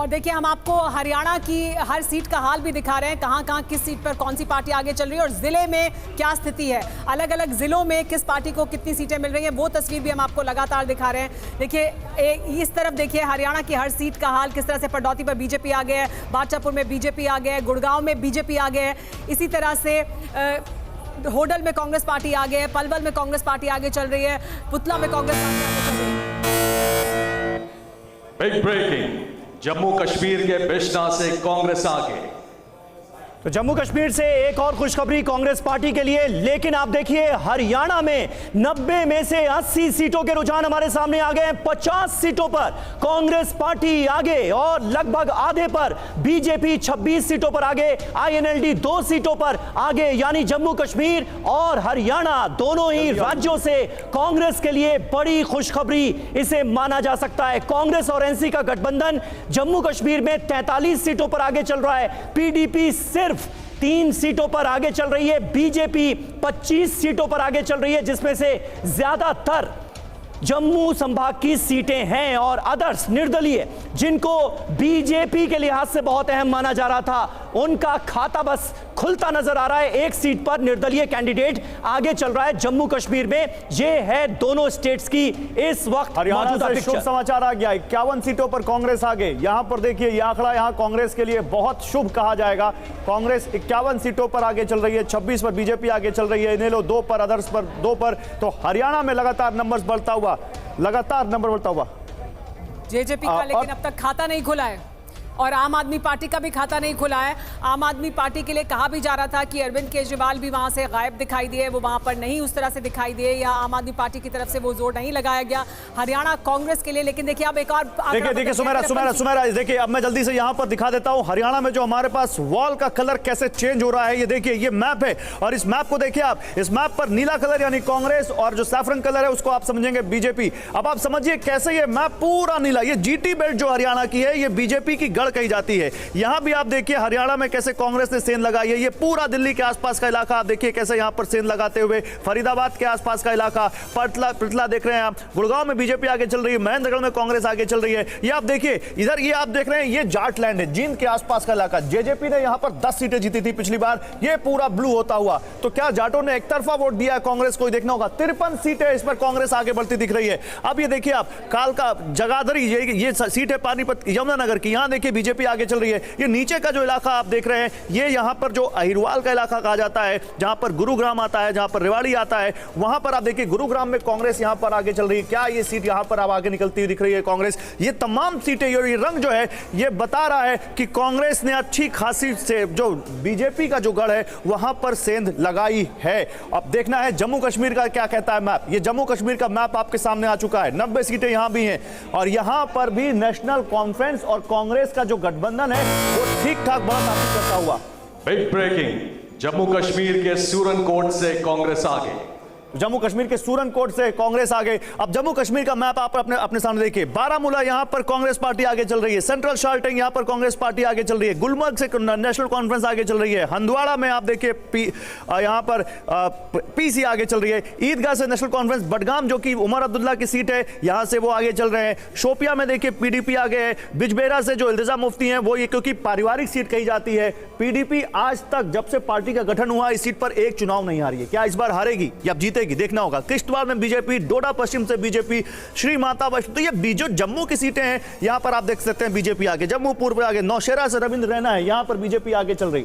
और देखिए हम आपको हरियाणा की हर सीट का हाल भी दिखा रहे हैं, कहां कहां किस सीट पर कौन सी पार्टी आगे चल रही है और जिले में क्या स्थिति है, अलग अलग जिलों में किस पार्टी को कितनी सीटें मिल रही हैं, वो तस्वीर भी हम आपको लगातार दिखा रहे हैं। देखिए इस तरफ देखिए हरियाणा की हर सीट का हाल किस तरह से। पडौती पर बीजेपी आ गया है, बादशाहपुर में बीजेपी आ गया है, गुड़गांव में बीजेपी आ गया है, इसी तरह से होडल में कांग्रेस पार्टी आगे है, पलवल में कांग्रेस पार्टी आगे चल रही है, पुतला में कांग्रेस पार्टी आगे चल रही है। बिग ब्रेकिंग, जम्मू कश्मीर के बिश्ना से कांग्रेस आगे। तो जम्मू कश्मीर से एक और खुशखबरी कांग्रेस पार्टी के लिए, लेकिन आप देखिए हरियाणा में 90 में से 80 सीटों के रुझान हमारे सामने आ गए हैं। 50 सीटों पर कांग्रेस पार्टी आगे और लगभग आधे पर बीजेपी 26 सीटों पर आगे, आईएनएलडी 2 सीटों पर आगे। यानी जम्मू कश्मीर और हरियाणा दोनों ही राज्यों से कांग्रेस के लिए बड़ी खुशखबरी इसे माना जा सकता है। कांग्रेस और एनसी का गठबंधन जम्मू कश्मीर में 43 सीटों पर आगे चल रहा है, पीडीपी सिर्फ 3 सीटों पर आगे चल रही है, बीजेपी 25 सीटों पर आगे चल रही है, जिसमें से ज्यादातर जम्मू संभाग की सीटें हैं और अदर्स निर्दलीय जिनको बीजेपी के लिहाज से बहुत अहम माना जा रहा था, उनका खाता बस खुलता नजर आ रहा है। एक सीट पर निर्दलीय कैंडिडेट आगे चल रहा है जम्मू कश्मीर में। यह है दोनों स्टेट्स की इस वक्त मौजूदा पिक्चर। शुभ समाचार आ गया, 51 सीटों पर कांग्रेस आगे। यहां पर देखिए यह आंकड़ा यहां कांग्रेस के लिए बहुत शुभ कहा जाएगा। कांग्रेस 51 सीटों पर आगे चल रही है, 26 पर बीजेपी आगे चल रही है, इनेलो 2 पर, अदर्स पर 2 पर। तो हरियाणा में लगातार नंबर्स बढ़ता हुआ, लगातार नंबर बढ़ता हुआ जेजेपी का लेकिन अब तक खाता नहीं खुला है और आम आदमी पार्टी का भी खाता नहीं खुला है। आम आदमी पार्टी के लिए कहा भी जा रहा था कि अरविंद केजरीवाल भी वहां से गायब दिखाई दिए, वो वहां पर नहीं उस तरह से दिखाई दिए, या आम आदमी पार्टी की तरफ से वो जोर नहीं लगाया गया हरियाणा कांग्रेस के लिए। लेकिन देखिए अब एक और देखिए सुमेरा देखिए अब मैं जल्दी से यहां पर दिखा देता हूं हरियाणा में जो हमारे पास वॉल का कलर कैसे चेंज हो रहा है। ये देखिए, ये मैप है और इस मैप को देखिए आप, इस मैप पर नीला कलर यानी कांग्रेस और जो सैफरन कलर है उसको आप समझेंगे बीजेपी। अब आप समझिए कैसे ये मैप पूरा नीला, ये जीटी बेल्ट जो हरियाणा की है ये बीजेपी की गढ़ कही जाती है। यहां भी आप देखिए हरियाणा में कैसे कांग्रेस ने सेंध लगाई है। ये पूरा दिल्ली के आसपास का इलाका आप देखिए कैसे यहां पर सेंध लगाते हुए, फरीदाबाद के आसपास का इलाका, पटला देख रहे हैं आप, गुड़गांव में बीजेपी आगे चल रही है, महेंद्रगढ़ में कांग्रेस आगे चल रही है। ये आप देखिए इधर, ये आप देख रहे हैं ये जाटलैंड है, जींद के आसपास का इलाका। जेजेपी ने यहां पर 10 सीटें जीती थी पिछली बार, ये पूरा ब्लू होता हुआ। तो क्या जाटों ने एक तरफा वोट दिया कांग्रेस को? देखना होगा 53 सीटें इस पर कांग्रेस आगे बढ़ती दिख रही है। अब ये देखिए आप कालका, जगाधरी, ये सीट है पानीपत यमुनानगर की, यहां देखिए बीजेपी आगे चल रही है। ये नीचे का जो इलाका आप देख रहे हैं ये यहां पर जो अहिरवाल का इलाका कहा जाता है, जहां पर गुरुग्राम आता है, जहां पर रेवाड़ी आता है, वहां पर आप देखिए गुरुग्राम में कांग्रेस यहां पर आगे चल रही है। क्या ये सीट यहां पर अब आगे निकलती हुई दिख रही है कांग्रेस? ये तमाम सीटें, ये रंग जो है ये बता रहा है कि कांग्रेस ने अच्छी खासी से जो बीजेपी का जो गढ़ है वहां पर सेंध लगाई है। अब देखना है जम्मू कश्मीर का क्या कहता है मैप। ये जम्मू कश्मीर का मैप आपके सामने आ चुका है, 90 सीटें यहां भी हैं और यहां पर भी नेशनल कॉन्फ्रेंस और कांग्रेस का जो गठबंधन है वो ठीक ठाक बढ़त हासिल करता हुआ। बिग ब्रेकिंग, जम्मू कश्मीर के सूरनकोट से कांग्रेस आगे। जम्मू कश्मीर के सूरनकोट से कांग्रेस आगे। अब जम्मू कश्मीर का मैप आप अपने सामने देखिए, बारामूला यहां पर कांग्रेस पार्टी आगे चल रही है, सेंट्रल शार्टिंग यहां पर कांग्रेस पार्टी आगे चल रही है, गुलमर्ग से नेशनल कॉन्फ्रेंस आगे चल रही है, हंदवाड़ा में आप देखिए यहां पर पीसी आगे चल रही है, ईदगाह से नेशनल कॉन्फ्रेंस, बडगाम जो कि उमर अब्दुल्ला की सीट है यहां से वो आगे चल रहे हैं, शोपिया में देखिए पीडीपी आगे है, बिजबेरा से जो इल्तिजा मुफ्ती हैं वो ये क्योंकि पारिवारिक सीट कही जाती है। पीडीपी आज तक जब से पार्टी का गठन हुआ इस सीट पर एक चुनाव नहीं हारी है। क्या इस बार हारेगी या जीतेगी? देखना होगा। किश्तवाड़ में बीजेपी, डोडा पश्चिम से बीजेपी, श्री माता वैष्णो, तो ये जो जम्मू की सीटें हैं यहां पर आप देख सकते हैं बीजेपी आगे, जम्मू पूर्व आगे, नौशेरा से रविंद्र रैना है यहां पर बीजेपी आगे चल रही।